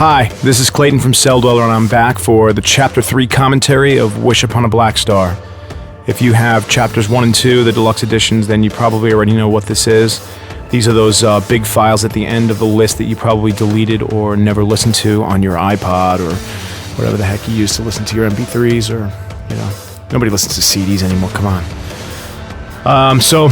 Hi, this is Klayton from Celldweller, and I'm back for the Chapter 3 commentary of Wish Upon a Blackstar. If you have Chapters 1 and 2, the Deluxe editions, then you probably already know what this is. These are those big files at the end of the list that you probably deleted or never listened to on your iPod or whatever the heck you use to listen to your MP3s, or, you know, nobody listens to CDs anymore, come on. So,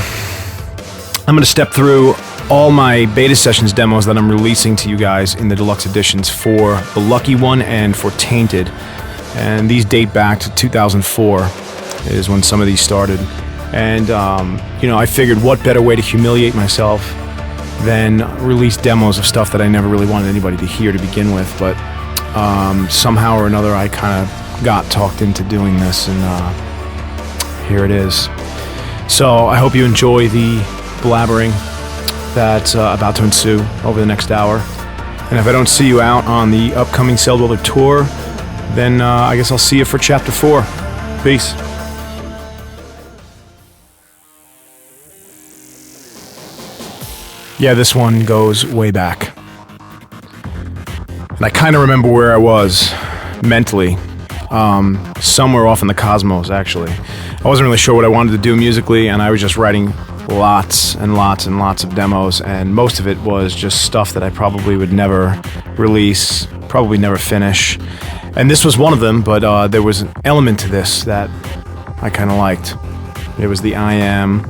I'm going to step through all my beta sessions demos that I'm releasing to you guys in the Deluxe editions for the Lucky One and for Tainted. And these date back to 2004 is when some of these started. And, I figured what better way to humiliate myself than release demos of stuff that I never really wanted anybody to hear to begin with. But somehow or another I kind of got talked into doing this, and here it is. So I hope you enjoy the blabbering that's about to ensue over the next hour. And if I don't see you out on the upcoming Celldweller tour, then I guess I'll see you for Chapter 4. Peace. Yeah, this one goes way back. And I kind of remember where I was mentally. Somewhere off in the cosmos, actually. I wasn't really sure what I wanted to do musically, and I was just writing lots and lots and lots of demos, and most of it was just stuff that I probably would never release, probably never finish. And this was one of them, but there was an element to this that I kind of liked. It was the I Am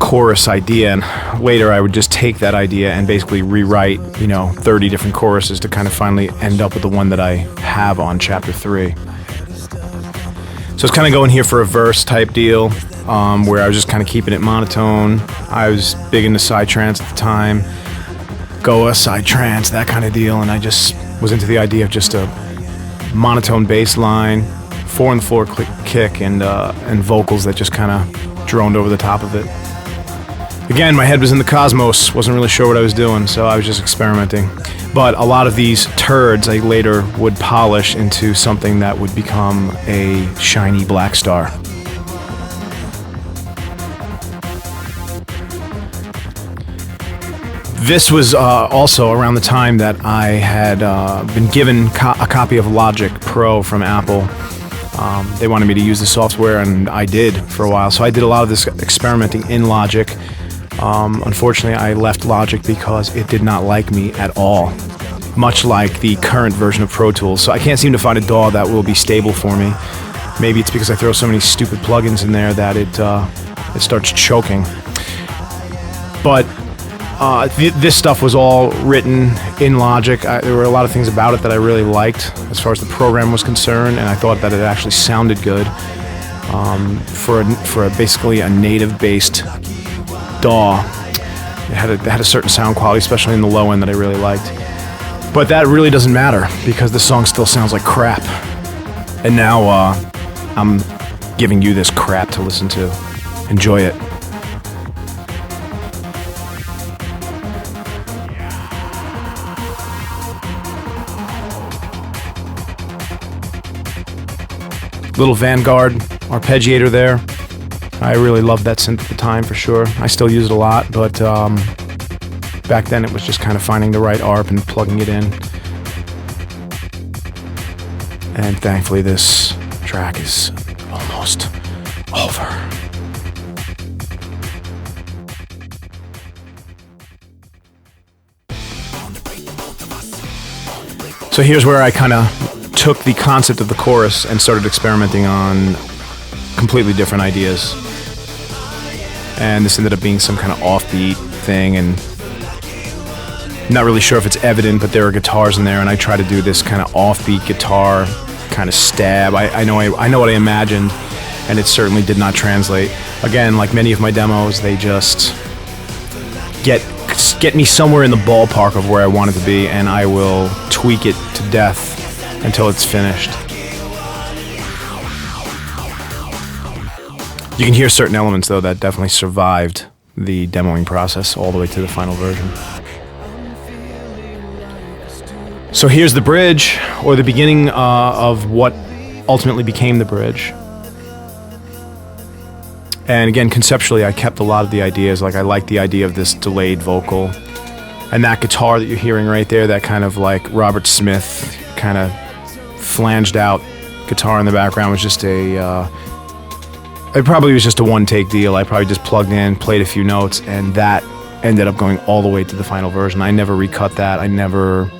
chorus idea, and later I would just take that idea and basically rewrite, 30 different choruses to kind of finally end up with the one that I have on Chapter 3. So it's kind of going here for a verse type deal, where I was just kind of keeping it monotone. I was big into psytrance at the time, Goa, psytrance, that kind of deal, and I just was into the idea of just a monotone bass line, 4-on-the-floor kick, and vocals that just kind of droned over the top of it. Again, my head was in the cosmos, wasn't really sure what I was doing, so I was just experimenting. But a lot of these turds I later would polish into something that would become a shiny Blackstar. This was also around the time that I had been given a copy of Logic Pro from Apple. They wanted me to use the software, and I did for a while. So I did a lot of this experimenting in Logic. Unfortunately, I left Logic because it did not like me at all, much like the current version of Pro Tools. So I can't seem to find a DAW that will be stable for me. Maybe it's because I throw so many stupid plugins in there that it starts choking. But this stuff was all written in Logic. There were a lot of things about it that I really liked as far as the program was concerned, and I thought that it actually sounded good for basically a native-based DAW. It had a certain sound quality, especially in the low end, that I really liked. But that really doesn't matter, because the song still sounds like crap. And now I'm giving you this crap to listen to. Enjoy it. Little Vanguard arpeggiator there. I really loved that synth at the time, for sure. I still use it a lot, but back then it was just kind of finding the right arp and plugging it in. And thankfully this track is almost over. So here's where I kind of took the concept of the chorus and started experimenting on completely different ideas. And this ended up being some kind of offbeat thing, and not really sure if it's evident, but there are guitars in there, and I try to do this kind of offbeat guitar kind of stab. I know what I imagined, and it certainly did not translate. Again, like many of my demos, they just get me somewhere in the ballpark of where I want it to be, and I will tweak it to death until it's finished. You can hear certain elements, though, that definitely survived the demoing process all the way to the final version. So here's the bridge, or the beginning of what ultimately became the bridge. And again, conceptually, I kept a lot of the ideas. Like, I liked the idea of this delayed vocal. And that guitar that you're hearing right there, that kind of like Robert Smith kind of flanged out guitar in the background, was just it probably was just a one-take deal. I probably just plugged in, played a few notes, and that ended up going all the way to the final version. I never recut that. I never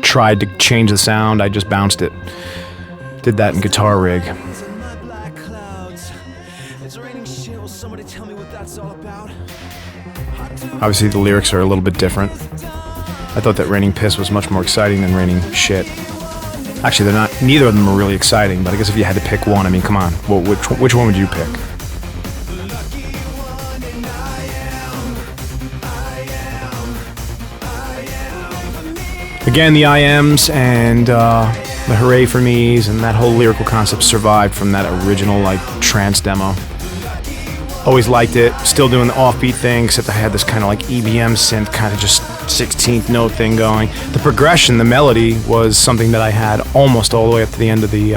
tried to change the sound. I just bounced it. Did that in Guitar Rig. Obviously, the lyrics are a little bit different. I thought that Raining Piss was much more exciting than Raining Shit. Actually, they're not. Neither of them are really exciting, but I guess if you had to pick one, I mean, come on. Well, which one would you pick? Again, the I Ams and the Hooray for Me's and that whole lyrical concept survived from that original like trance demo. Always liked it. Still doing the offbeat thing, except I had this kind of like EBM synth, kind of just 16th note thing going. The progression, the melody was something that I had almost all the way up to the end of the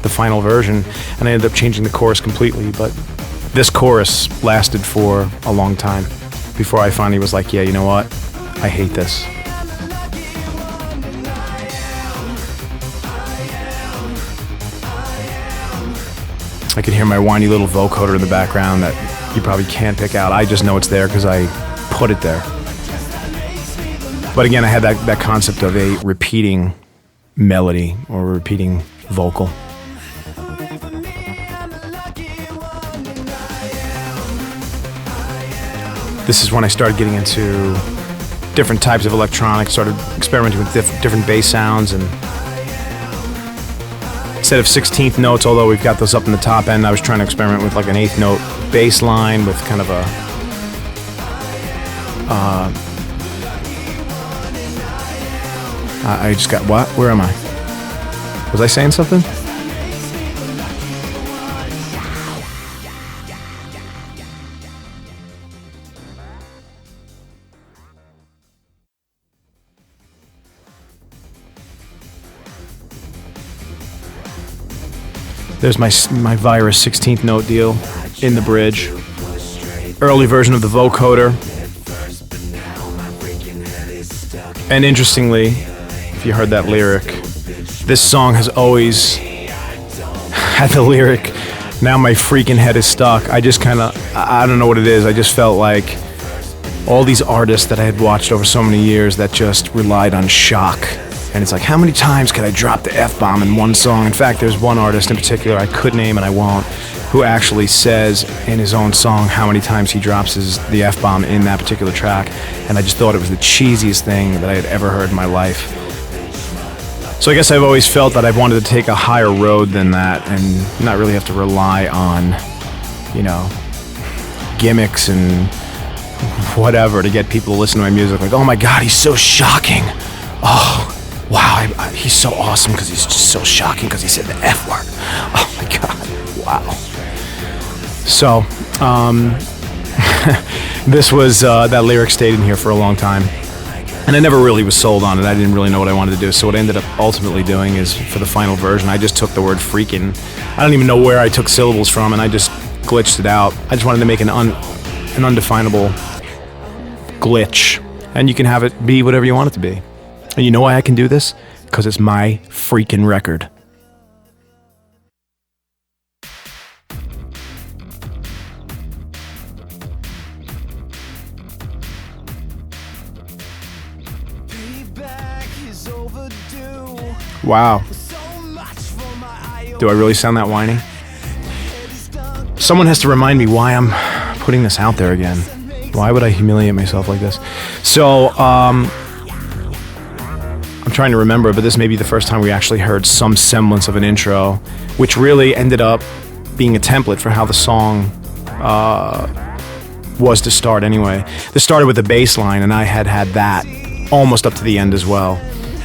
final version, and I ended up changing the chorus completely. But this chorus lasted for a long time before I finally was like, yeah, you know what? I hate this. I can hear my whiny little vocoder in the background that you probably can't pick out. I just know it's there because I put it there. But again, I had that concept of a repeating melody or a repeating vocal. This is when I started getting into different types of electronics, started experimenting with different bass sounds, and instead of 16th notes, although we've got those up in the top end, I was trying to experiment with like an 8th note bass line with kind of a I just got what? Where am I? Was I saying something? There's my Virus 16th note deal in the bridge. Early version of the vocoder. And interestingly, if you heard that lyric, this song has always had the lyric, now my freaking head is stuck. I just kind of, I don't know what it is. I just felt like all these artists that I had watched over so many years that just relied on shock. And it's like, how many times could I drop the F-bomb in one song? In fact, there's one artist in particular I could name and I won't, who actually says in his own song how many times he drops the F-bomb in that particular track. And I just thought it was the cheesiest thing that I had ever heard in my life. So I guess I've always felt that I've wanted to take a higher road than that and not really have to rely on, you know, gimmicks and whatever to get people to listen to my music. Like, oh my God, he's so shocking. Oh, wow, he's so awesome because he's just so shocking because he said the F word. Oh my God, wow. So, this was, that lyric stayed in here for a long time. And I never really was sold on it. I didn't really know what I wanted to do. So what I ended up ultimately doing is, for the final version, I just took the word freaking. I don't even know where I took syllables from, and I just glitched it out. I just wanted to make an undefinable glitch. And you can have it be whatever you want it to be. And you know why I can do this? Because it's my freaking record. Wow. Do I really sound that whiny? Someone has to remind me why I'm putting this out there again. Why would I humiliate myself like this? So, I'm trying to remember, but this may be the first time we actually heard some semblance of an intro, which really ended up being a template for how the song was to start anyway. This started with the bass line, and I had that almost up to the end as well.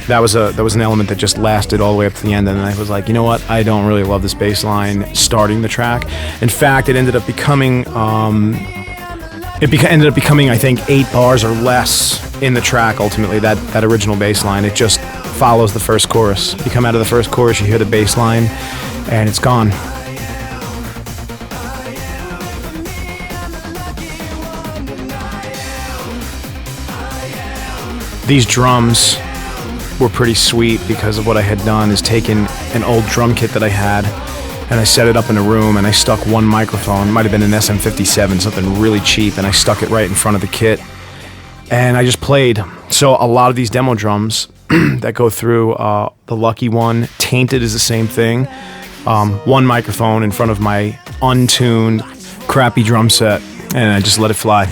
That was an element that just lasted all the way up to the end, and I was like, you know what? I don't really love this bass line starting the track. In fact, it ended up becoming, I think, 8 bars or less in the track. Ultimately, that original bass line, it just follows the first chorus. You come out of the first chorus, you hear the bass line, and it's gone. These drums were pretty sweet because of what I had done is taken an old drum kit that I had and I set it up in a room and I stuck one microphone, might have been an SM57, something really cheap, and I stuck it right in front of the kit and I just played. So a lot of these demo drums that go through, the Lucky one, Tainted is the same thing. One microphone in front of my untuned, crappy drum set, and I just let it fly.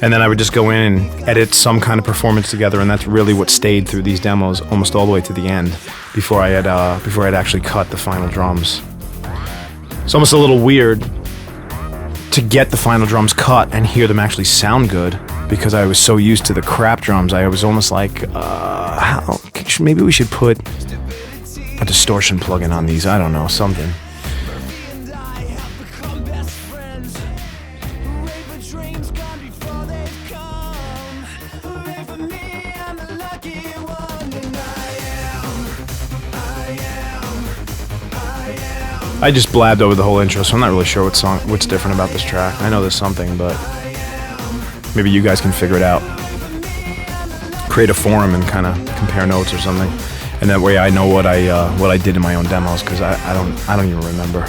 And then I would just go in and edit some kind of performance together, and that's really what stayed through these demos almost all the way to the end before I had actually cut the final drums. It's almost a little weird to get the final drums cut and hear them actually sound good because I was so used to the crap drums. I was almost like, maybe we should put a distortion plugin on these. I don't know, something. I just blabbed over the whole intro, so I'm not really sure what's different about this track. I know there's something, but maybe you guys can figure it out. Create a forum and kind of compare notes or something, and that way I know what I did in my own demos, because I don't even remember.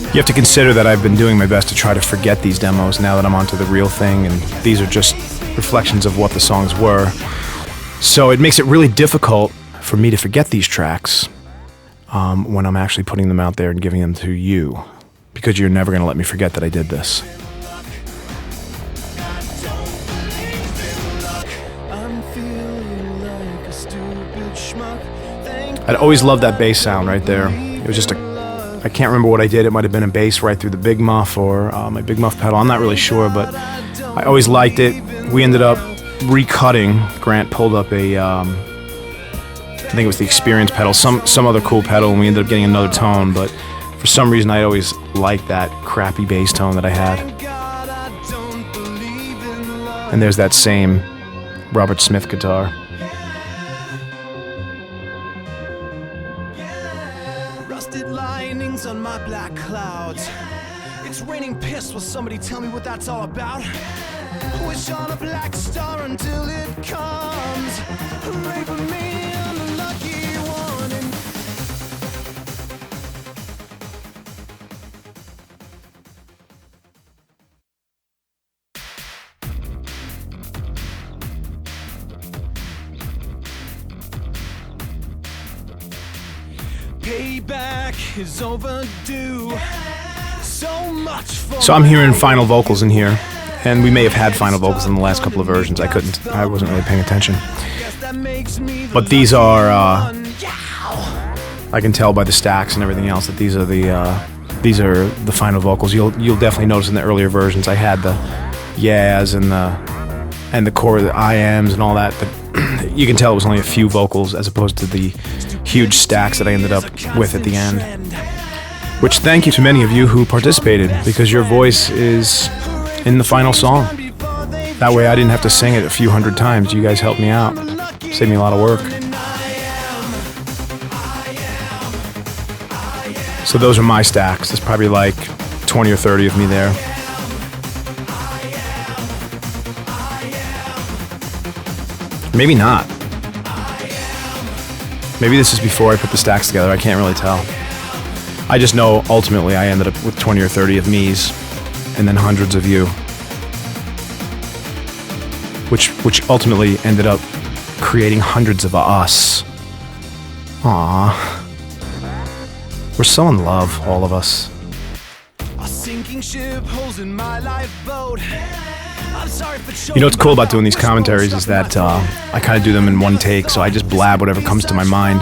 You have to consider that I've been doing my best to try to forget these demos now that I'm onto the real thing, and these are just reflections of what the songs were. So it makes it really difficult for me to forget these tracks when I'm actually putting them out there and giving them to you, because you're never going to let me forget that I did this. I'd always loved that bass sound right there. It was just I can't remember what I did. It might have been a bass right through the Big Muff or my Big Muff pedal. I'm not really sure, but I always liked it. We ended up recutting. Grant pulled up I think it was the Experience pedal, some other cool pedal, and we ended up getting another tone, but for some reason I always liked that crappy bass tone that I had. And there's that same Robert Smith guitar. Rusted linings on my black clouds. It's raining piss. Will somebody tell me what that's all about? Wish on a black star until it comes. Hooray for me, I'm the lucky one. Payback is overdue. So much for So I'm hearing final vocals in here, and we may have had final vocals in the last couple of versions. I wasn't really paying attention. But these are, I can tell by the stacks and everything else that these are the final vocals. You'll definitely notice in the earlier versions I had the yeahs and the core, the I ams and all that. But you can tell it was only a few vocals as opposed to the huge stacks that I ended up with at the end. Which thank you to many of you who participated, because your voice is in the final song. That way I didn't have to sing it a few hundred times. You guys helped me out. Saved me a lot of work. So those are my stacks. There's probably like 20 or 30 of me there. Maybe not. Maybe this is before I put the stacks together. I can't really tell. I just know ultimately I ended up with 20 or 30 of me's and then hundreds of you. Which ultimately ended up creating hundreds of us. Aww. We're so in love, all of us. a sinking ship, holes in my lifeboat. You know what's cool about doing these commentaries is that I kind of do them in one take, so I just blab whatever comes to my mind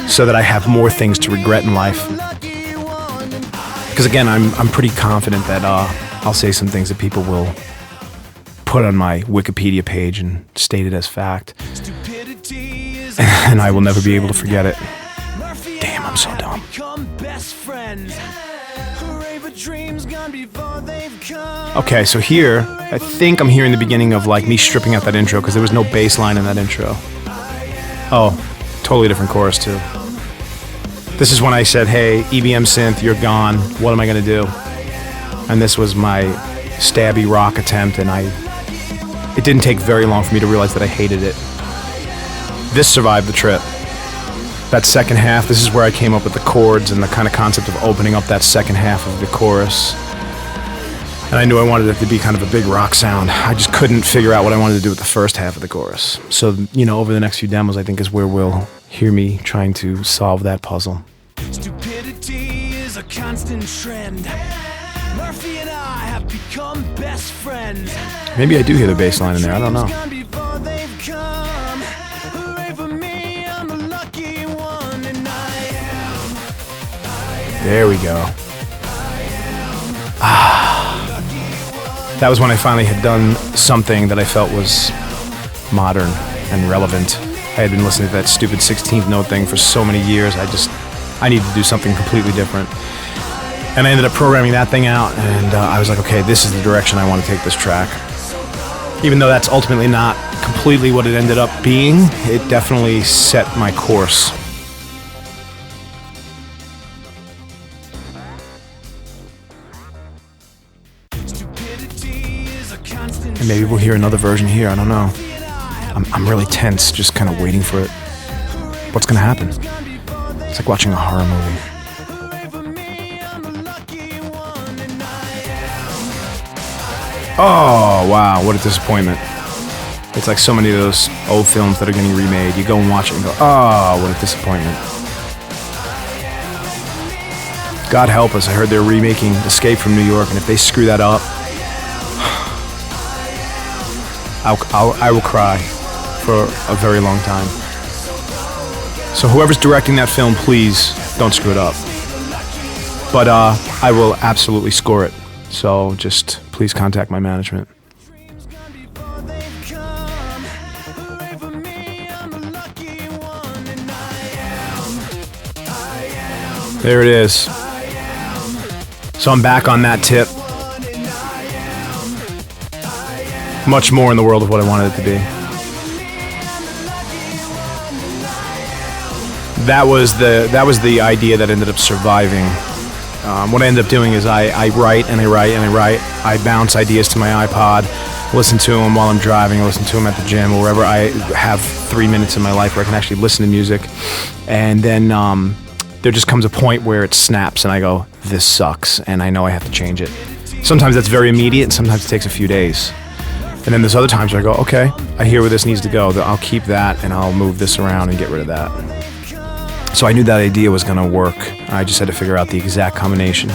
so that I have more things to regret in life. Because again, I'm pretty confident that I'll say some things that people will put on my Wikipedia page and state it as fact. And I will never be able to forget it. Damn, I'm so dumb. Okay, so here, I think I'm hearing the beginning of like me stripping out that intro because there was no bass line in that intro. Oh, totally different chorus too. This is when I said, hey, EBM synth, you're gone. What am I gonna do? And this was my stabby rock attempt, and I it didn't take very long for me to realize that I hated it. This survived the trip. That second half, this is where I came up with the chords and the kind of concept of opening up that second half of the chorus. And I knew I wanted it to be kind of a big rock sound. I just couldn't figure out what I wanted to do with the first half of the chorus. So, over the next few demos, I think is where we'll hear me trying to solve that puzzle. Stupidity is a constant trend. Murphy and I have become best friends. Maybe I do hear the bass line in there, I don't know. There we go. That was when I finally had done something that I felt was modern and relevant. I had been listening to that stupid 16th note thing for so many years. I needed to do something completely different. And I ended up programming that thing out, and I was like, okay, this is the direction I want to take this track. Even though that's ultimately not completely what it ended up being, it definitely set my course. And maybe we'll hear another version here, I don't know. I'm really tense, just kind of waiting for it. What's gonna happen? It's like watching a horror movie. Oh, wow, what a disappointment. It's like so many of those old films that are getting remade. You go and watch it and go, oh, what a disappointment. God help us, I heard they're remaking Escape from New York, and if they screw that up, I will cry for a very long time. So whoever's directing that film, please don't screw it up. But I will absolutely score it. So just please contact my management. There it is. So I'm back on that tip. Much more in the world of what I wanted it to be. That was the idea that ended up surviving. What I ended up doing is I write and I write and I write. I bounce ideas to my iPod, listen to them while I'm driving, I listen to them at the gym, or wherever I have 3 minutes in my life where I can actually listen to music. And then there just comes a point where it snaps and I go, this sucks, and I know I have to change it. Sometimes that's very immediate and sometimes it takes a few days. And then there's other times where I go, okay, I hear where this needs to go. I'll keep that and I'll move this around and get rid of that. So I knew that idea was going to work. I just had to figure out the exact combination.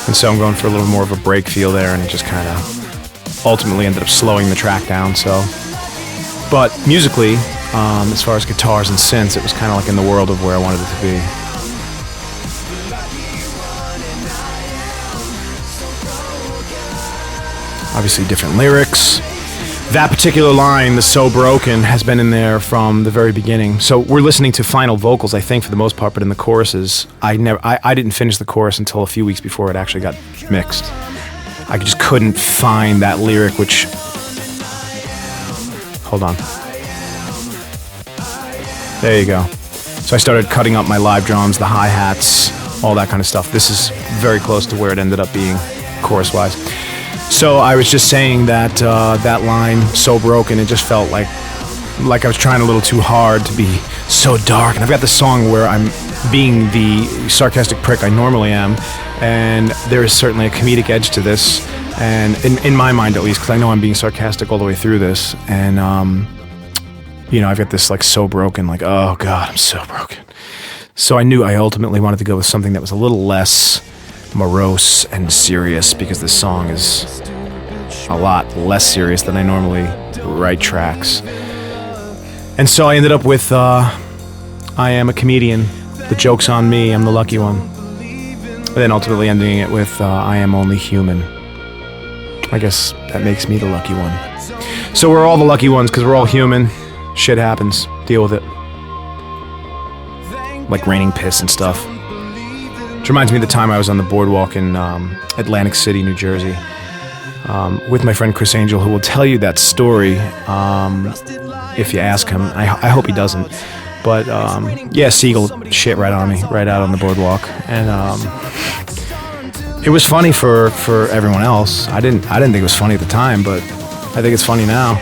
And so I'm going for a little more of a break feel there, and it just kind of ultimately ended up slowing the track down. So, but musically, as far as guitars and synths, it was kind of like in the world of where I wanted it to be. Obviously different lyrics. That particular line, the so broken, has been in there from the very beginning. So we're listening to final vocals, I think, for the most part, but in the choruses, I didn't finish the chorus until a few weeks before it actually got mixed. I just couldn't find that lyric, which... Hold on. There you go. So I started cutting up my live drums, the hi-hats, all that kind of stuff. This is very close to where it ended up being, chorus-wise. So I was just saying that that line, so broken, it just felt like I was trying a little too hard to be so dark. And I've got this song where I'm being the sarcastic prick I normally am, and there is certainly a comedic edge to this, and in my mind at least, because I know I'm being sarcastic all the way through this, and I've got this like so broken, like, oh God, I'm so broken. So I knew I ultimately wanted to go with something that was a little less morose and serious, because this song is a lot less serious than I normally write tracks. And so I ended up with I am a comedian, the joke's on me, I'm the lucky one. And then ultimately ending it with I am only human. I guess that makes me the lucky one. So we're all the lucky ones because we're all human. Shit happens. Deal with it. Like raining piss and stuff. Which reminds me of the time I was on the boardwalk in Atlantic City, New Jersey, with my friend Chris Angel, who will tell you that story if you ask him. I hope he doesn't. But yeah, Siegel shit right on me, right out on the boardwalk, and it was funny for everyone else. I didn't think it was funny at the time, but I think it's funny now.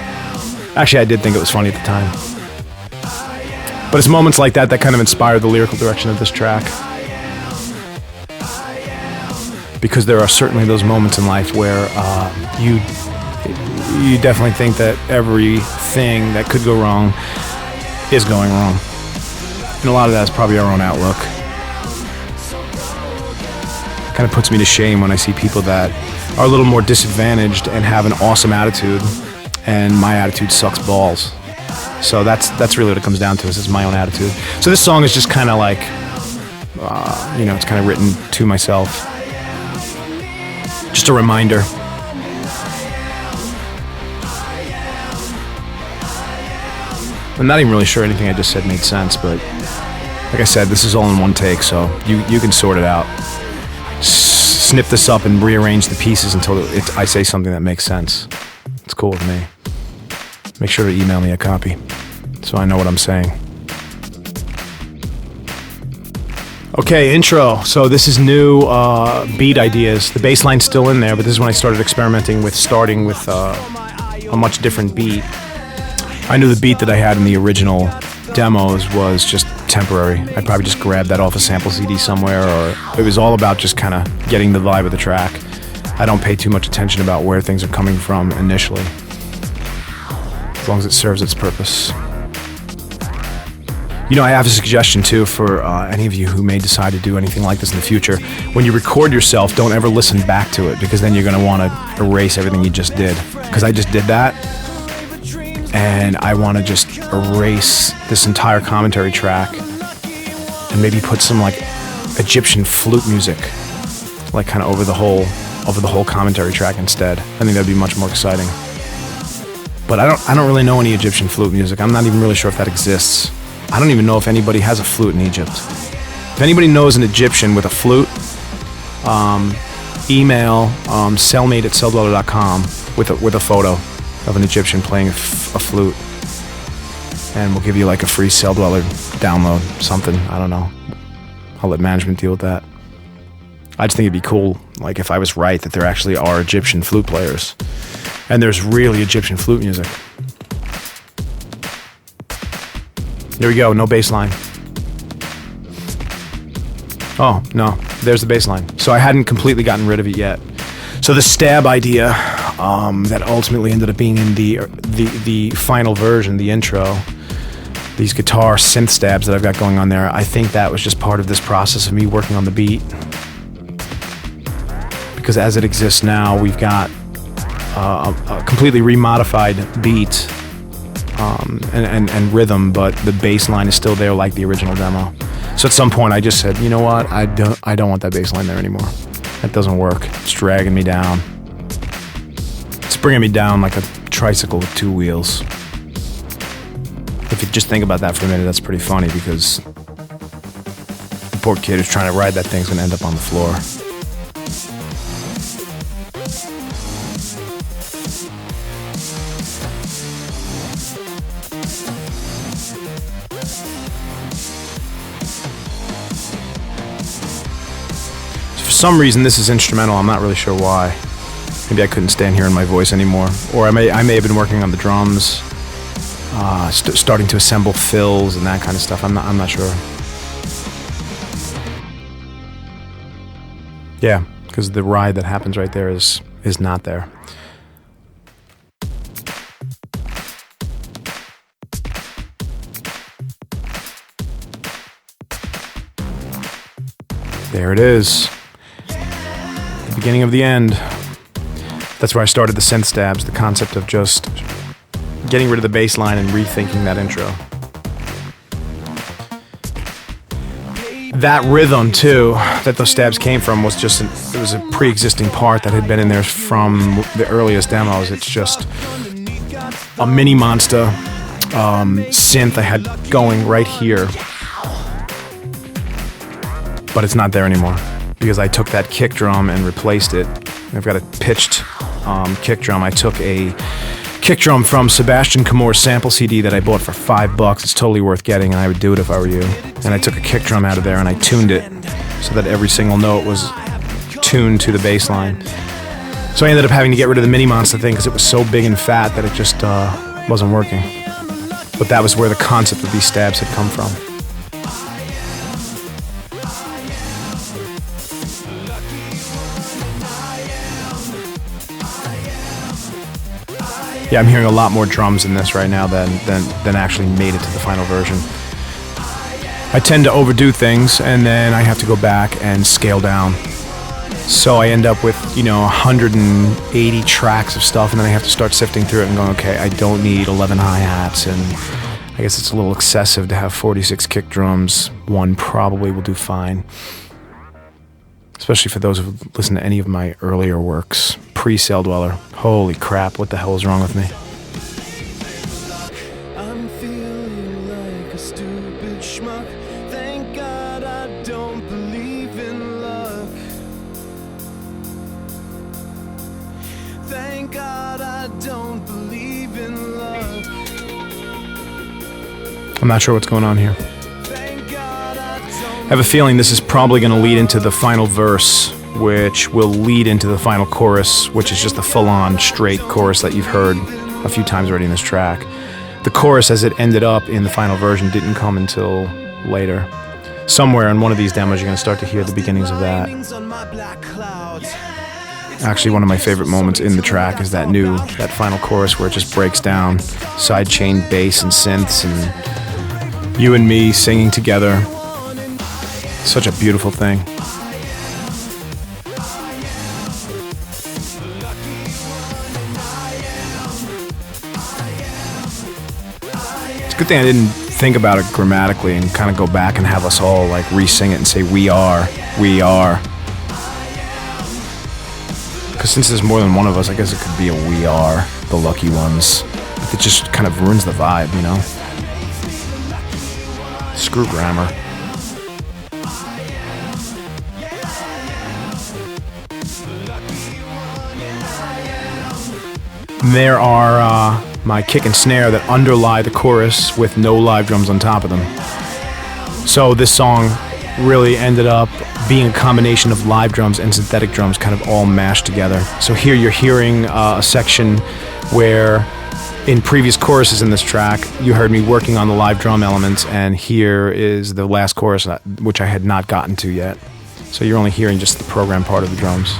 Actually, I did think it was funny at the time. But it's moments like that that kind of inspired the lyrical direction of this track. Because there are certainly those moments in life where you definitely think that everything that could go wrong is going wrong. And a lot of that is probably our own outlook. Kind of puts me to shame when I see people that are a little more disadvantaged and have an awesome attitude, and my attitude sucks balls. So that's really what it comes down to, is my own attitude. So this song is just kind of like, it's kind of written to myself. Just a reminder. I'm not even really sure anything I just said made sense, but like I said, this is all in one take, so you can sort it out. Snip this up and rearrange the pieces until I say something that makes sense. It's cool with me. Make sure to email me a copy so I know what I'm saying. Okay, intro. So this is new beat ideas. The bass line's still in there, but this is when I started experimenting with starting with a much different beat. I knew the beat that I had in the original demos was just temporary. I probably just grabbed that off a sample CD somewhere, or it was all about just kind of getting the vibe of the track. I don't pay too much attention about where things are coming from initially, as long as it serves its purpose. I have a suggestion too for any of you who may decide to do anything like this in the future. When you record yourself, don't ever listen back to it, because then you're going to want to erase everything you just did. Because I just did that, and I want to just erase this entire commentary track and maybe put some like Egyptian flute music, like kind of over the whole commentary track instead. I think that'd be much more exciting. But I don't really know any Egyptian flute music. I'm not even really sure if that exists. I don't even know if anybody has a flute in Egypt. If anybody knows an Egyptian with a flute, email cellmate@celldweller.com with a photo of an Egyptian playing a flute, and we'll give you like a free Celldweller download, something. I don't know. I'll let management deal with that. I just think it'd be cool, like if I was right that there actually are Egyptian flute players, and there's really Egyptian flute music. There we go, no bass line. Oh, no, there's the bass line. So I hadn't completely gotten rid of it yet. So the stab idea that ultimately ended up being in the final version, the intro, these guitar synth stabs that I've got going on there, I think that was just part of this process of me working on the beat. Because as it exists now, we've got a completely remodified beat and rhythm, but the bass line is still there like the original demo. So at some point I just said, you know what, I don't want that bass line there anymore. That doesn't work. It's dragging me down. It's bringing me down like a tricycle with two wheels. If you just think about that for a minute, that's pretty funny, because the poor kid who's trying to ride that thing's gonna end up on the floor. For some reason this is instrumental. I'm not really sure why. Maybe I couldn't stand hearing my voice anymore, or I may have been working on the drums, starting to assemble fills and that kind of stuff. I'm not sure. Yeah, because the ride that happens right there is not there. There it is. The beginning of the end. That's where I started the synth stabs, the concept of just getting rid of the bass line and rethinking that intro. That rhythm, too, that those stabs came from was just, it was a pre-existing part that had been in there from the earliest demos. It's just a mini monster synth I had going right here. But it's not there anymore, because I took that kick drum and replaced it. I've got a pitched kick drum. I took a kick drum from Sebastian Camor's sample CD that I bought for $5. It's totally worth getting, and I would do it if I were you. And I took a kick drum out of there and I tuned it so that every single note was tuned to the bass line. So I ended up having to get rid of the Mini Monster thing because it was so big and fat that it just wasn't working. But that was where the concept of these stabs had come from. Yeah, I'm hearing a lot more drums in this right now than actually made it to the final version. I tend to overdo things, and then I have to go back and scale down. So I end up with, 180 tracks of stuff, and then I have to start sifting through it and going, okay, I don't need 11 hi-hats, and I guess it's a little excessive to have 46 kick drums. One probably will do fine. Especially for those who've listened to any of my earlier works, pre-Celldweller. Holy crap, what the hell is wrong with me? I'm feeling like a stupid schmuck. Thank God I don't believe in luck. Thank God I don't believe in luck. I'm not sure what's going on here. I have a feeling this is probably going to lead into the final verse, which will lead into the final chorus, which is just the full-on straight chorus that you've heard a few times already in this track. The chorus, as it ended up in the final version, didn't come until later. Somewhere in one of these demos, you're going to start to hear the beginnings of that. Actually, one of my favorite moments in the track is that final chorus where it just breaks down, sidechain bass and synths, and you and me singing together. Such a beautiful thing. It's a good thing I didn't think about it grammatically and kind of go back and have us all like re-sing it and say we are. Because since there's more than one of us, I guess it could be a we are, the lucky ones. But it just kind of ruins the vibe, Screw grammar. There are my kick and snare that underlie the chorus with no live drums on top of them. So this song really ended up being a combination of live drums and synthetic drums kind of all mashed together. So here you're hearing a section where in previous choruses in this track, you heard me working on the live drum elements, and here is the last chorus, which I had not gotten to yet. So you're only hearing just the program part of the drums.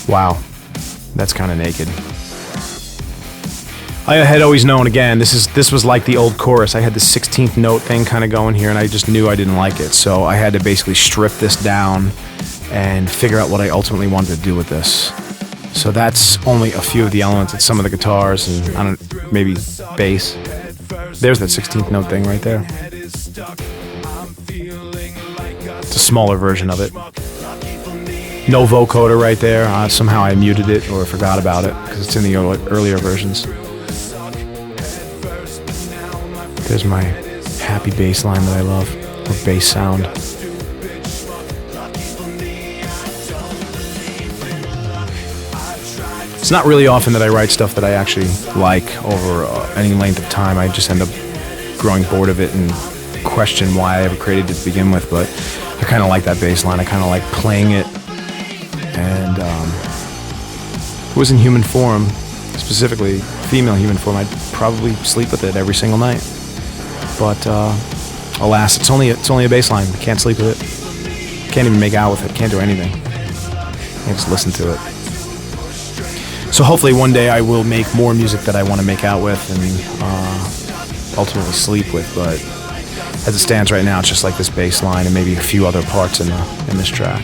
Wow, that's kind of naked. I had always known, again, this was like the old chorus. I had the 16th note thing kind of going here, and I just knew I didn't like it. So I had to basically strip this down and figure out what I ultimately wanted to do with this. So that's only a few of the elements. It's some of the guitars and maybe bass. There's that 16th note thing right there. It's a smaller version of it. No vocoder right there. Somehow I muted it or forgot about it because it's in the earlier versions. There's my happy bass line that I love, or bass sound. It's not really often that I write stuff that I actually like over any length of time. I just end up growing bored of it and question why I ever created it to begin with, but I kind of like that bass line. I kind of like playing it. And if it was in human form, specifically female human form, I'd probably sleep with it every single night. But alas, it's only a bass line. I can't sleep with it. Can't even make out with it. Can't do anything. I just listen to it. So hopefully one day I will make more music that I want to make out with and ultimately sleep with. But as it stands right now, it's just like this bass line and maybe a few other parts in this track.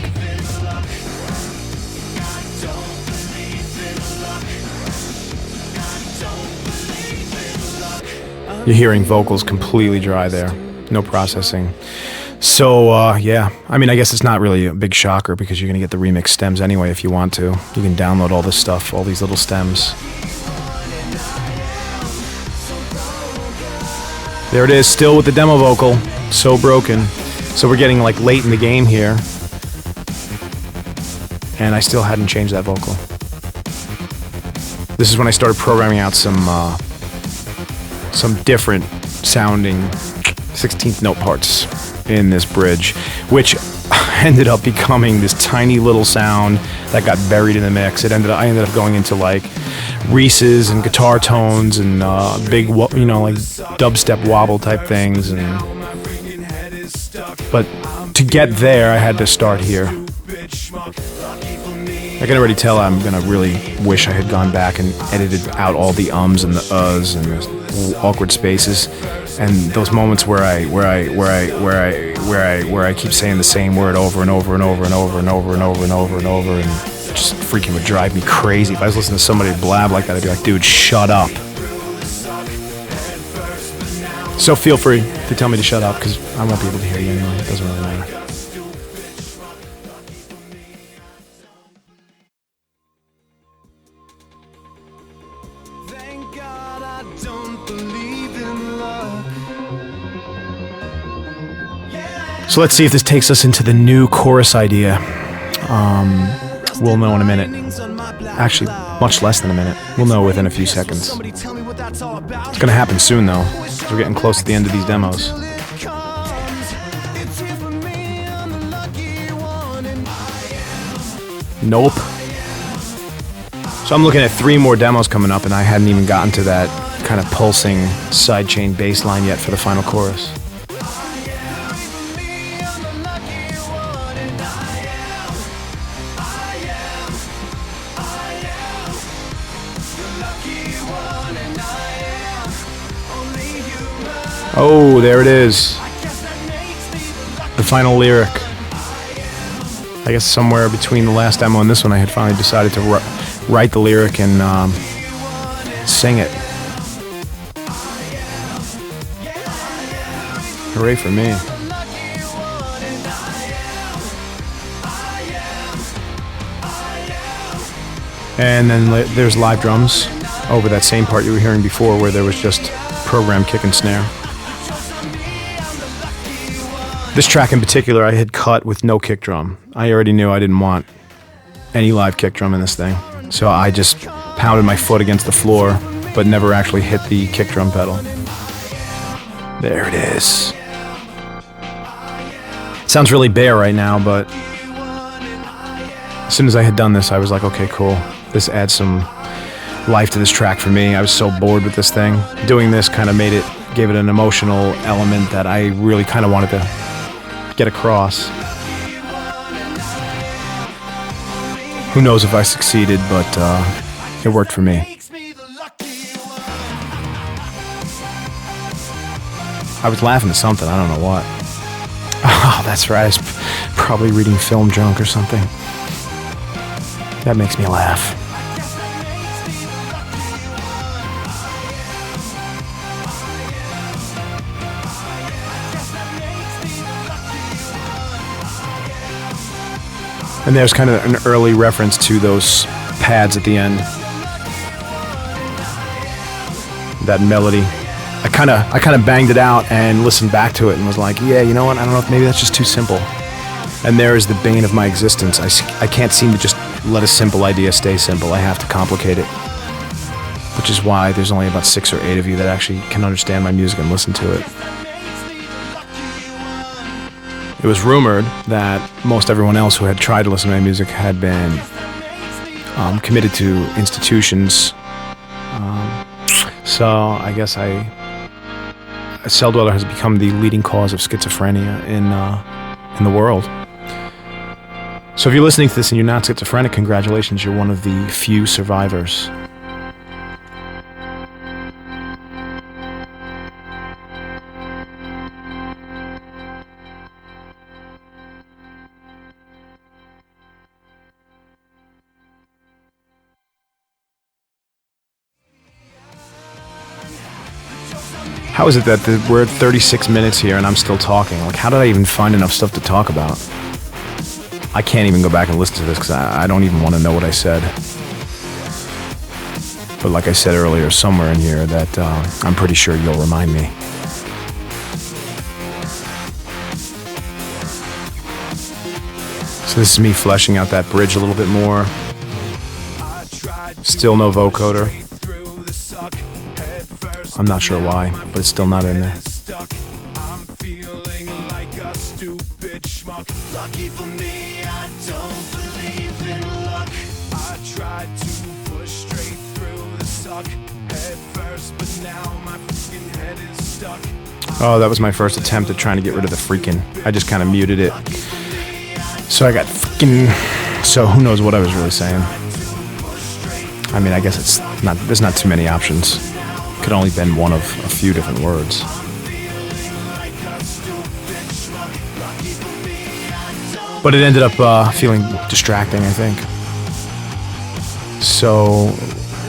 You're hearing vocals completely dry there. No processing. So, yeah. I mean, I guess it's not really a big shocker because you're going to get the remix stems anyway if you want to. You can download all this stuff, all these little stems. There it is, still with the demo vocal. So broken. So we're getting like late in the game here. and I still hadn't changed that vocal. This is when I started programming out some different sounding 16th note parts in this bridge, which ended up becoming this tiny little sound that got buried in the mix. I ended up going into like Reese's and guitar tones and big, like dubstep wobble type things. But to get there, I had to start here. I can already tell I'm gonna really wish I had gone back and edited out all the ums and the uhs and the awkward spaces and those moments where I keep saying the same word over and over and over and over and over and over and over and over, and it just freaking would drive me crazy. If I was listening to somebody blab like that, I'd be like, dude, shut up. So feel free to tell me to shut up, because I won't be able to hear you anyway. It doesn't really matter. So let's see if this takes us into the new chorus idea. We'll know in a minute. Actually, much less than a minute. We'll know within a few seconds. It's going to happen soon, though, because we're getting close to the end of these demos. Nope. So I'm looking at 3 more demos coming up, and I hadn't even gotten to that kind of pulsing sidechain bass line yet for the final chorus. Oh, there it is. The final lyric. I guess somewhere between the last demo and this one, I had finally decided to write the lyric and sing it. Hooray for me. And then there's live drums over that same part you were hearing before, where there was just programmed kick and snare. This track in particular I had cut with no kick drum. I already knew I didn't want any live kick drum in this thing, so I just pounded my foot against the floor, but never actually hit the kick drum pedal. There it is. It sounds really bare right now, but as soon as I had done this, I was like, okay, cool. This adds some life to this track for me. I was so bored with this thing. Doing this kind of gave it an emotional element that I really kind of wanted to get across. Who knows if I succeeded, but it worked for me. I was laughing at something, I don't know what. Oh, that's right, I was probably reading Film Drunk or something. That makes me laugh. And there's kind of an early reference to those pads at the end. That melody. I kind of banged it out and listened back to it and was like, yeah, you know what? I don't know if maybe that's just too simple. And there is the bane of my existence. I can't seem to just let a simple idea stay simple. I have to complicate it. Which is why there's only about 6 or 8 of you that actually can understand my music and listen to it. It was rumored that most everyone else who had tried to listen to my music had been committed to institutions. So I guess Celldweller has become the leading cause of schizophrenia in the world. So if you're listening to this and you're not schizophrenic, congratulations, you're one of the few survivors. How is it that we're at 36 minutes here and I'm still talking? Like, how did I even find enough stuff to talk about? I can't even go back and listen to this because I don't even want to know what I said. But like I said earlier, somewhere in here that I'm pretty sure you'll remind me. So this is me fleshing out that bridge a little bit more. Still no vocoder. I'm not sure why, but it's still not in there. Lucky for me, I don't believe in luck. I tried to push straight through the suck head first, but now my fucking head is stuck. Oh, that was my first attempt at trying to get rid of the freaking. I just kind of muted it. So I got freaking. So who knows what I was really saying? I mean, I guess it's not. There's not too many options. Could only been one of a few different words. But it ended up feeling distracting, I think. So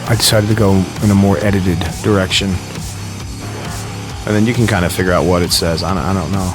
I decided to go in a more edited direction. And then you can kind of figure out what it says. I don't know.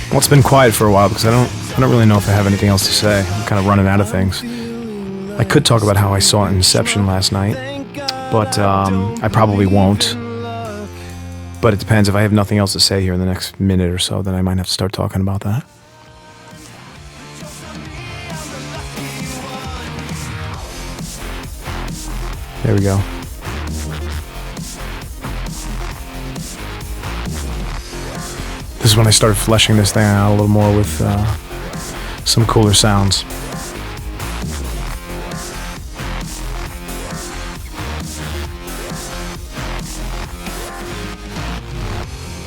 Well, it's been quiet for a while because I don't really know if I have anything else to say. I'm kind of running out of things. I could talk about how I saw Inception last night, but I probably won't. But it depends. If I have nothing else to say here in the next minute or so, then I might have to start talking about that. There we go. This is when I started fleshing this thing out a little more with some cooler sounds.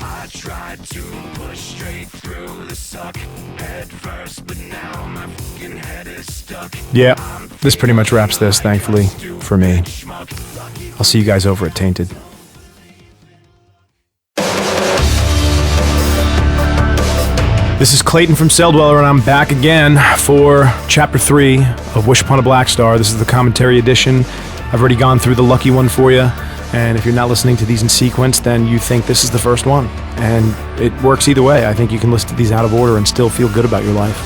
I tried to push straight through the suck head first, but now my fucking head is stuck. Yeah, this pretty much wraps this, thankfully, for me. I'll see you guys over at Tainted. This is Klayton from Celldweller, and I'm back again for Chapter 3 of Wish Upon a Blackstar. This is the commentary edition. I've already gone through the lucky one for you, and if you're not listening to these in sequence, then you think this is the first one. And it works either way. I think you can listen to these out of order and still feel good about your life.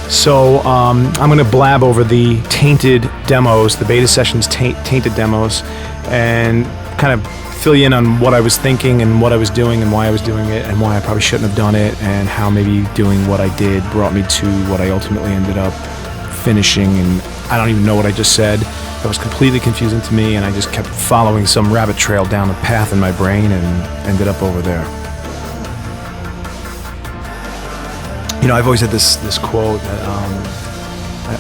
So I'm going to blab over the Tainted demos, the beta sessions Tainted demos, and kind of fill you in on what I was thinking and what I was doing and why I was doing it and why I probably shouldn't have done it and how maybe doing what I did brought me to what I ultimately ended up finishing. And I don't even know what I just said. That was completely confusing to me, and I just kept following some rabbit trail down a path in my brain and ended up over there. You know, I've always had this quote that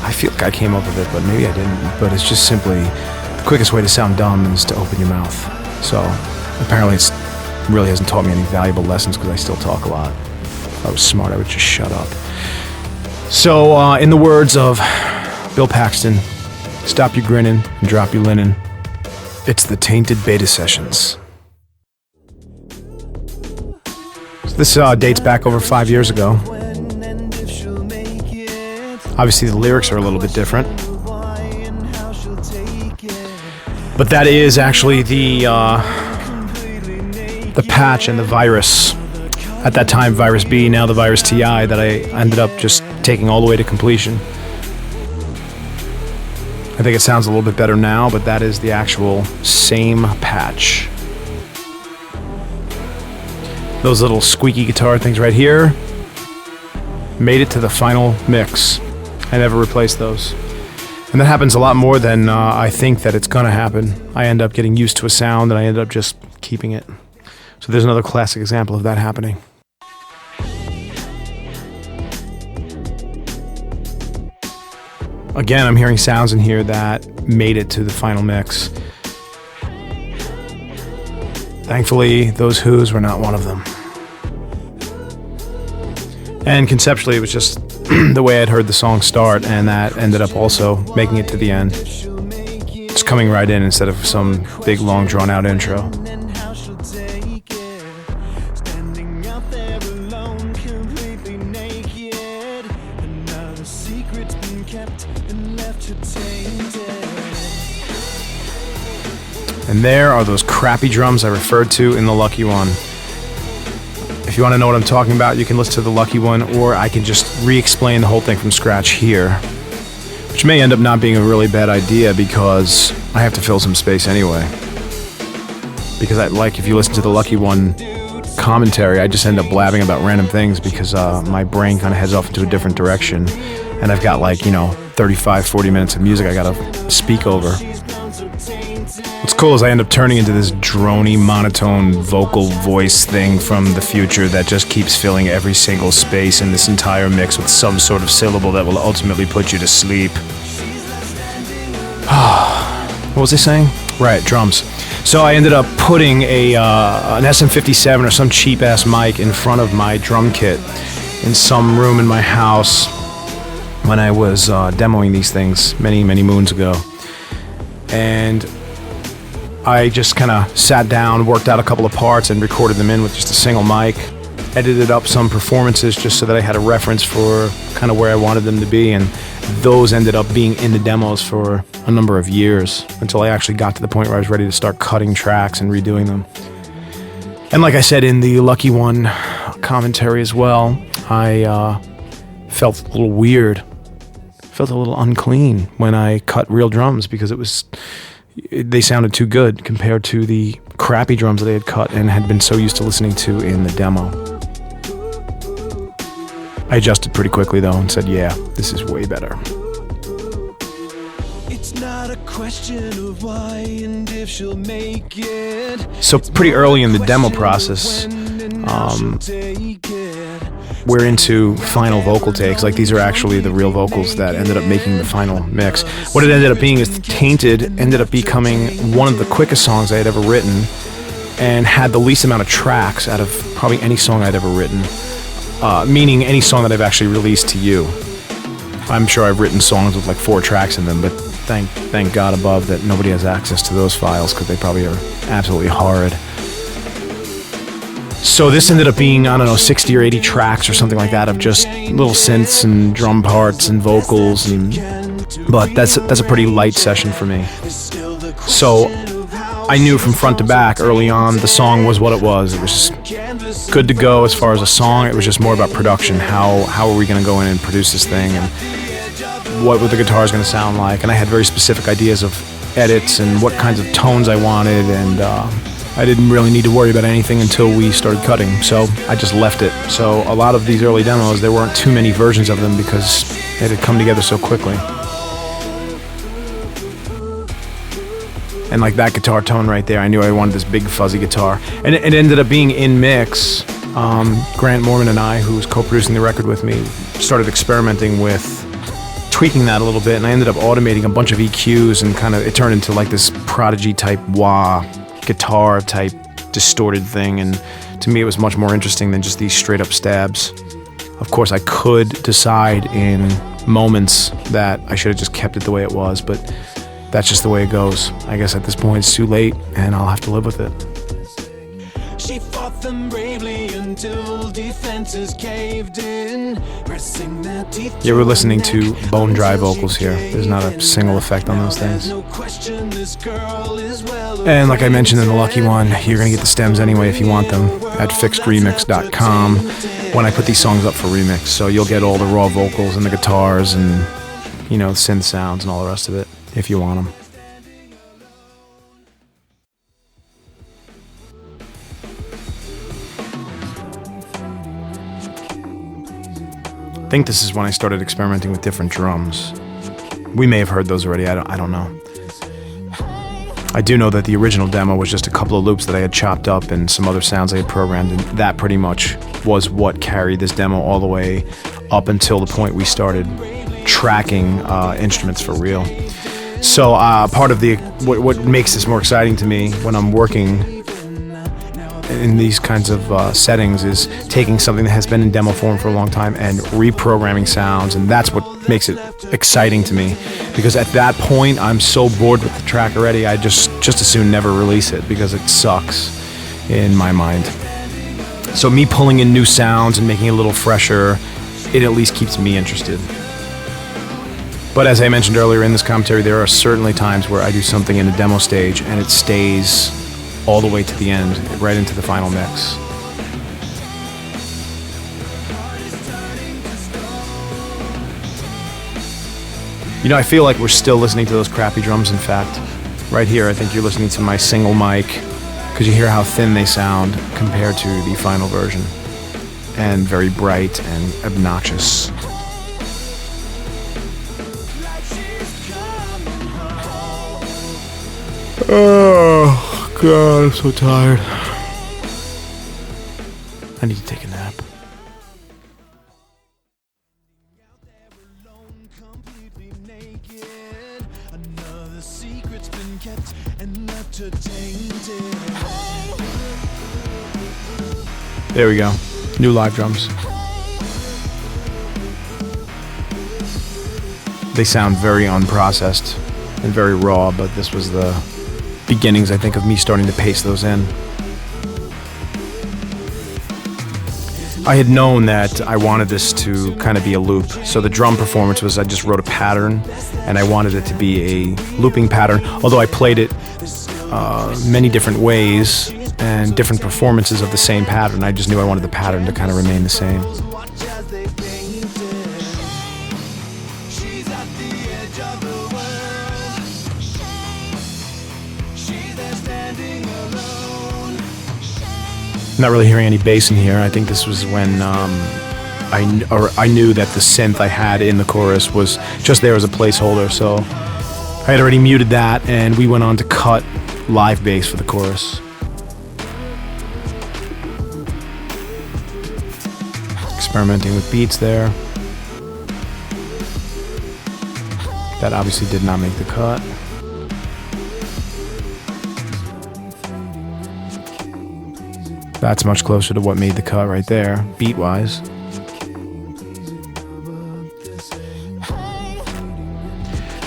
I feel like I came up with it, but maybe I didn't. But it's just simply the quickest way to sound dumb is to open your mouth. So apparently it really hasn't taught me any valuable lessons because I still talk a lot. If I was smart, I would just shut up. So in the words of Bill Paxton, stop your grinning and drop your linen. It's the Tainted beta sessions. So this dates back over 5 years ago. Obviously the lyrics are a little bit different. But that is actually the patch and the virus. At that time, Virus B, now the Virus TI, that I ended up just taking all the way to completion. I think it sounds a little bit better now, but that is the actual same patch. Those little squeaky guitar things right here made it to the final mix. I never replaced those. And that happens a lot more than I think that it's going to happen. I end up getting used to a sound and I end up just keeping it. So there's another classic example of that happening. Again, I'm hearing sounds in here that made it to the final mix. Thankfully, those who's were not one of them. And conceptually, it was just the way I'd heard the song start, and that ended up also making it to the end. It's coming right in instead of some big, long, drawn-out intro. And there are those crappy drums I referred to in the lucky one. If you want to know what I'm talking about, you can listen to the Lucky One, or I can just re-explain the whole thing from scratch here, which may end up not being a really bad idea because I have to fill some space anyway. Because if you listen to the Lucky One commentary, I just end up blabbing about random things because my brain kind of heads off into a different direction, and I've got 35, 40 minutes of music I gotta speak over. What's cool is I end up turning into this drony, monotone vocal voice thing from the future that just keeps filling every single space in this entire mix with some sort of syllable that will ultimately put you to sleep. What was I saying? Right, drums. So I ended up putting an SM57 or some cheap-ass mic in front of my drum kit in some room in my house when I was demoing these things many, many moons ago. And I just kind of sat down, worked out a couple of parts, and recorded them in with just a single mic. Edited up some performances just so that I had a reference for kind of where I wanted them to be, and those ended up being in the demos for a number of years until I actually got to the point where I was ready to start cutting tracks and redoing them. And like I said in the Lucky One commentary as well, I felt a little weird, felt a little unclean when I cut real drums because they sounded too good compared to the crappy drums that they had cut and had been so used to listening to in the demo. I adjusted pretty quickly though and said, yeah, this is way better. It's not a question of why and if she'll make it. So pretty early in the demo process, we're into final vocal takes. These are actually the real vocals that ended up making the final mix. What it ended up being is Tainted ended up becoming one of the quickest songs I had ever written and had the least amount of tracks out of probably any song I'd ever written. Meaning any song that I've actually released to you. I'm sure I've written songs with 4 tracks in them, but thank God above that nobody has access to those files because they probably are absolutely horrid. So this ended up being, 60 or 80 tracks or something like that of just little synths and drum parts and vocals, but that's a pretty light session for me. So I knew from front to back early on the song was what it was. It was just good to go as far as a song. It was just more about production. How are we going to go in and produce this thing, and what were the guitars going to sound like? And I had very specific ideas of edits and what kinds of tones I wanted, and I didn't really need to worry about anything until we started cutting, so I just left it. So a lot of these early demos, there weren't too many versions of them because it had come together so quickly. And that guitar tone right there, I knew I wanted this big fuzzy guitar. And it ended up being in mix. Grant Morman and I, who was co-producing the record with me, started experimenting with tweaking that a little bit, and I ended up automating a bunch of EQs, and it turned into this Prodigy type wah guitar type distorted thing, and to me it was much more interesting than just these straight up stabs. Of course I could decide in moments that I should have just kept it the way it was, but that's just the way it goes. I guess at this point it's too late and I'll have to live with it. She fought them bravely until defenses caved in, pressing their teeth. Yeah, we're listening to bone dry vocals here. There's not a single effect on those things. And like I mentioned in the Lucky One, you're going to get the stems anyway if you want them at fixedremix.com when I put these songs up for remix. So you'll get all the raw vocals and the guitars and, synth sounds and all the rest of it if you want them. I think this is when I started experimenting with different drums. We may have heard those already, I don't know. I do know that the original demo was just a couple of loops that I had chopped up and some other sounds I had programmed, and that pretty much was what carried this demo all the way up until the point we started tracking instruments for real. So part of what makes this more exciting to me when I'm working in these kinds of settings is taking something that has been in demo form for a long time and reprogramming sounds, and that's what makes it exciting to me, because at that point I'm so bored with the track already, I just as soon never release it because it sucks in my mind. So me pulling in new sounds and making it a little fresher, it at least keeps me interested. But as I mentioned earlier in this commentary, there are certainly times where I do something in a demo stage and it stays all the way to the end, right into the final mix. You know, I feel like we're still listening to those crappy drums, in fact. Right here, I think you're listening to my single mic, because you hear how thin they sound compared to the final version. And very bright and obnoxious. Oh, God, I'm so tired. I need to take a nap. There we go. New live drums. They sound very unprocessed and very raw, but this was the beginnings, I think, of me starting to paste those in. I had known that I wanted this to kind of be a loop. So the drum performance was, I just wrote a pattern, and I wanted it to be a looping pattern, although I played it many different ways and different performances of the same pattern. I just knew I wanted the pattern to kind of remain the same. Not really hearing any bass in here. I think this was when I knew that the synth I had in the chorus was just there as a placeholder, so I had already muted that, and we went on to cut live bass for the chorus. Experimenting with beats there. That obviously did not make the cut. That's much closer to what made the cut right there, beat-wise.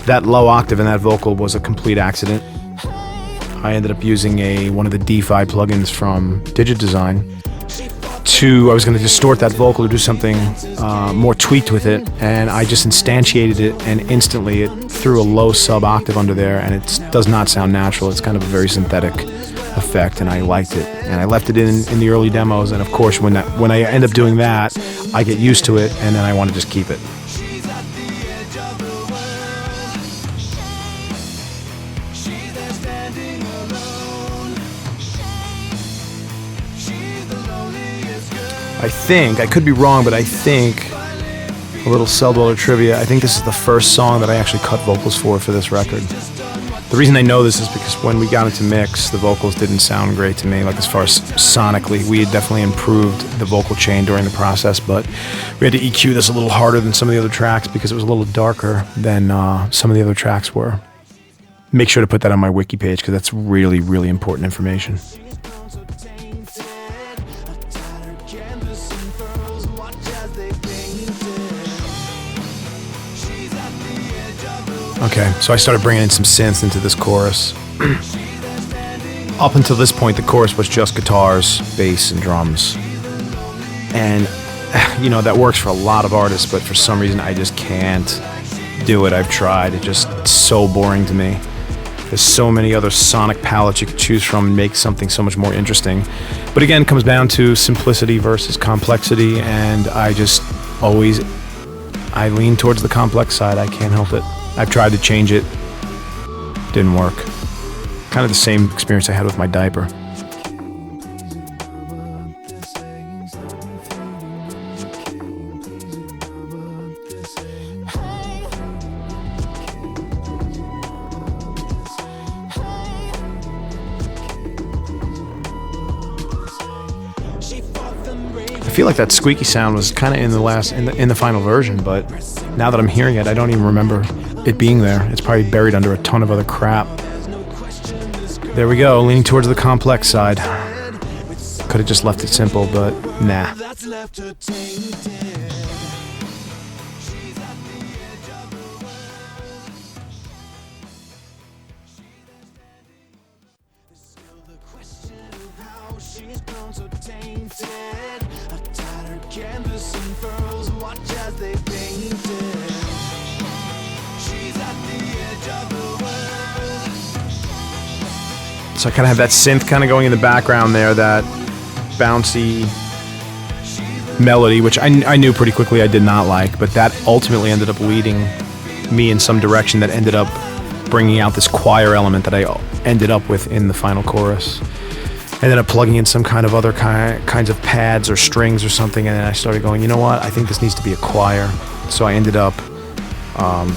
That low octave in that vocal was a complete accident. I ended up using one of the DeFi plugins from Digit Design. I was going to distort that vocal or do something more tweaked with it, and I just instantiated it, and instantly it threw a low sub-octave under there, and it does not sound natural. It's kind of a very synthetic effect, and I liked it. And I left it in the early demos, and of course when I end up doing that, I get used to it, and then I want to just keep it. I think, I could be wrong, but I think, a little Celldweller trivia, I think this is the first song that I actually cut vocals for this record. The reason I know this is because when we got into mix, the vocals didn't sound great to me, like as far as sonically. We had definitely improved the vocal chain during the process, but we had to EQ this a little harder than some of the other tracks because it was a little darker than some of the other tracks were. Make sure to put that on my wiki page because that's really, really important information. Okay, so I started bringing in some synths into this chorus. Up until this point, the chorus was just guitars, bass, and drums. And, you know, that works for a lot of artists, but for some reason I just can't do it. I've tried. It's just so boring to me. There's so many other sonic palettes you could choose from and make something so much more interesting. But again, it comes down to simplicity versus complexity, and I lean towards the complex side. I can't help it. I've tried to change it. Didn't work. Kind of the same experience I had with my diaper. I feel like that squeaky sound was kind of in the final version, but now that I'm hearing it, I don't even remember it being there. It's probably buried under a ton of other crap. There we go, leaning towards the complex side. Could have just left it simple, but nah. So I kind of have that synth kind of going in the background there, that bouncy melody, which I knew pretty quickly I did not like, but that ultimately ended up leading me in some direction that ended up bringing out this choir element that I ended up with in the final chorus. Ended up plugging in some kind of other kinds of pads or strings or something, and then I started going, you know what, I think this needs to be a choir. So I ended up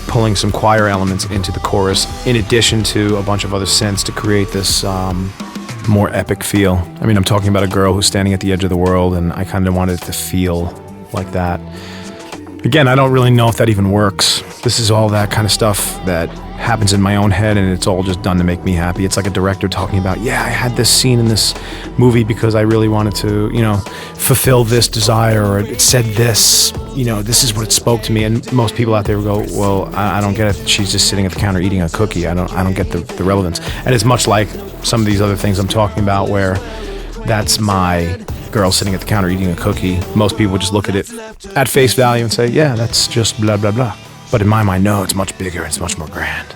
pulling some choir elements into the chorus in addition to a bunch of other synths to create this more epic feel. I mean, I'm talking about a girl who's standing at the edge of the world, and I kind of wanted it to feel like that. Again, I don't really know if that even works. This is all that kind of stuff that happens in my own head, and it's all just done to make me happy. It's like a director talking about, yeah, I had this scene in this movie because I really wanted to, fulfill this desire, or it said this, this is what it spoke to me. And most people out there will go, well, I don't get it. She's just sitting at the counter eating a cookie. I don't get the relevance. And it's much like some of these other things I'm talking about where that's my girl sitting at the counter eating a cookie. Most people just look at it at face value and say, yeah, that's just blah, blah, blah. But in my mind, no, it's much bigger, it's much more grand.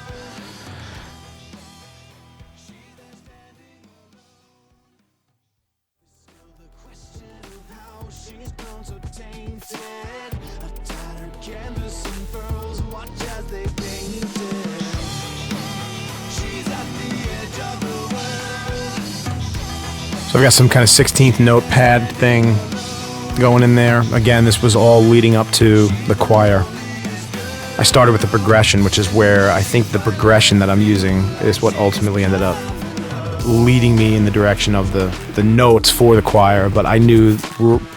So I've got some kind of 16th note pad thing going in there. Again, this was all leading up to the choir. I started with the progression, which is where I think the progression that I'm using is what ultimately ended up leading me in the direction of the notes for the choir. But I knew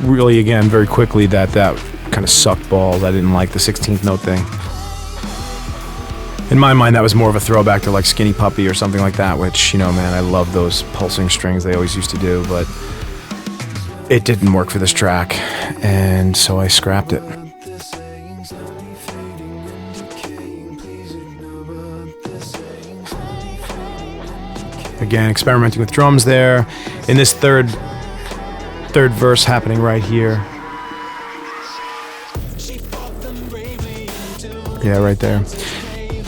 really, again, very quickly that kind of sucked balls. I didn't like the 16th note thing. In my mind, that was more of a throwback to like Skinny Puppy or something like that, which, man, I love those pulsing strings they always used to do, but it didn't work for this track, and so I scrapped it. Again, experimenting with drums there. In this third verse happening right here. Yeah, right there.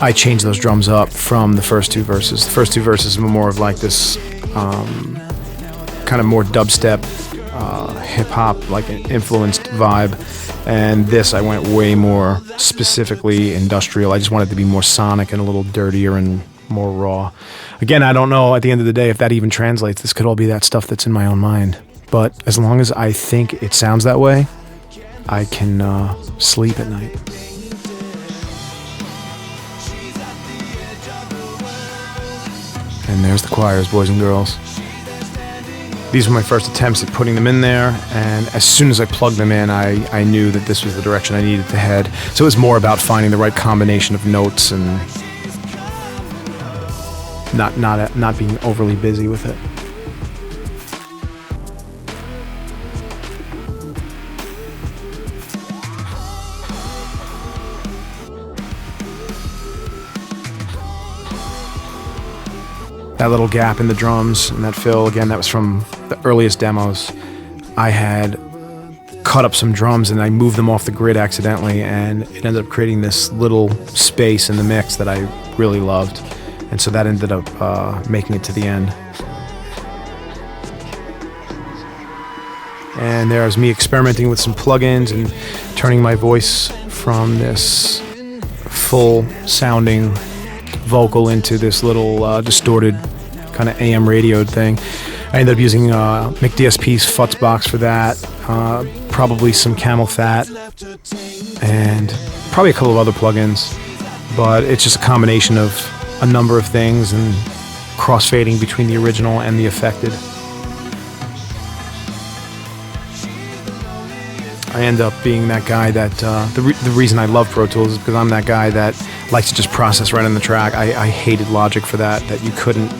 I changed those drums up from the first two verses. The first two verses were more of like this kind of more dubstep, hip-hop, like influenced vibe. And this, I went way more specifically industrial. I just wanted it to be more sonic and a little dirtier and more raw. Again, I don't know at the end of the day if that even translates. This could all be that stuff that's in my own mind. But as long as I think it sounds that way, I can sleep at night. And there's the choirs, boys and girls. These were my first attempts at putting them in there, and as soon as I plugged them in, I knew that this was the direction I needed to head. So it was more about finding the right combination of notes and not being overly busy with it. That little gap in the drums and that fill, again, that was from the earliest demos. I had cut up some drums and I moved them off the grid accidentally, and it ended up creating this little space in the mix that I really loved. And so that ended up making it to the end. And there's me experimenting with some plugins and turning my voice from this full sounding vocal into this little distorted kind of AM radioed thing. I ended up using McDSP's Futz box for that, probably some Camel Fat, and probably a couple of other plugins. But it's just a combination of a number of things and crossfading between the original and the affected. I end up being that guy that, the reason I love Pro Tools is because I'm that guy that likes to just process right on the track. I hated Logic for that you couldn't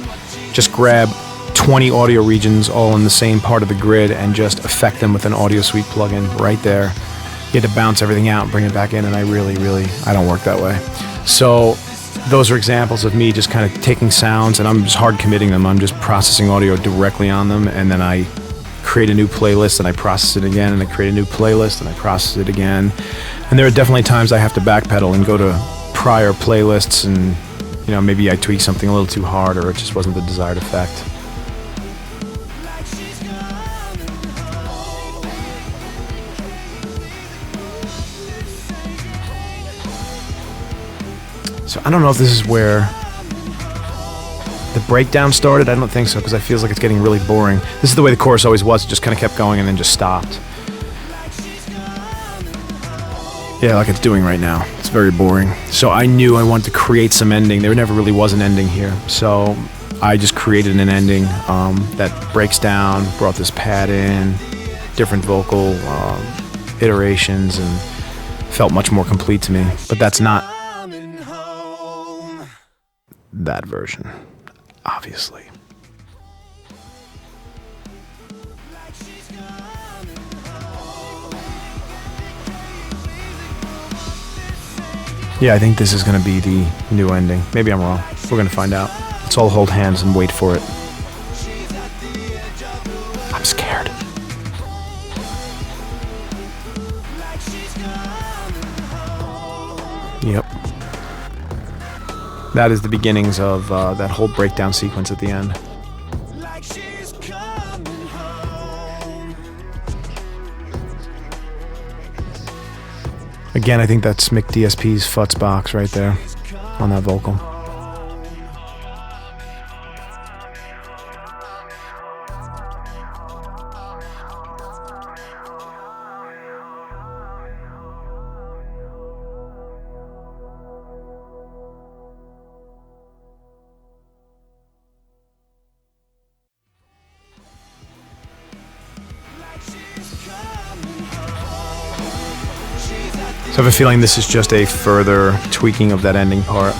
just grab 20 audio regions all in the same part of the grid and just affect them with an Audio Suite plugin right there. You had to bounce everything out and bring it back in, and I don't work that way. So those are examples of me just kind of taking sounds and I'm just hard committing them. I'm just processing audio directly on them, and then I create a new playlist and I process it again, and I create a new playlist and I process it again. And there are definitely times I have to backpedal and go to prior playlists, and maybe I tweak something a little too hard, or it just wasn't the desired effect. So I don't know if this is where the breakdown started. I don't think so, because it feels like it's getting really boring. This is the way the chorus always was. It just kind of kept going and then just stopped. Yeah, like it's doing right now. It's very boring. So I knew I wanted to create some ending. There never really was an ending here. So I just created an ending that breaks down, brought this pad in, different vocal iterations, and felt much more complete to me. But that's not that version, obviously. Yeah, I think this is going to be the new ending. Maybe I'm wrong. We're going to find out. Let's all hold hands and wait for it. I'm scared. Yep. That is the beginnings of that whole breakdown sequence at the end. Again, I think that's Mick DSP's Futz box right there on that vocal. So I have a feeling this is just a further tweaking of that ending part.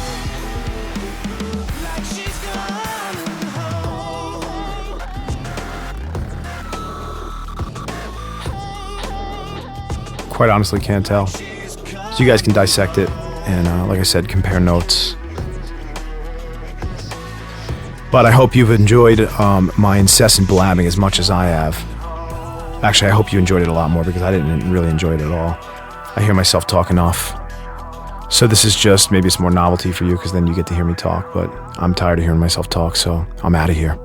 Quite honestly, can't tell. So you guys can dissect it and, like I said, compare notes. But I hope you've enjoyed my incessant blabbing as much as I have. Actually, I hope you enjoyed it a lot more, because I didn't really enjoy it at all. I hear myself talking off. So this is just, maybe it's more novelty for you, because then you get to hear me talk, but I'm tired of hearing myself talk, so I'm out of here.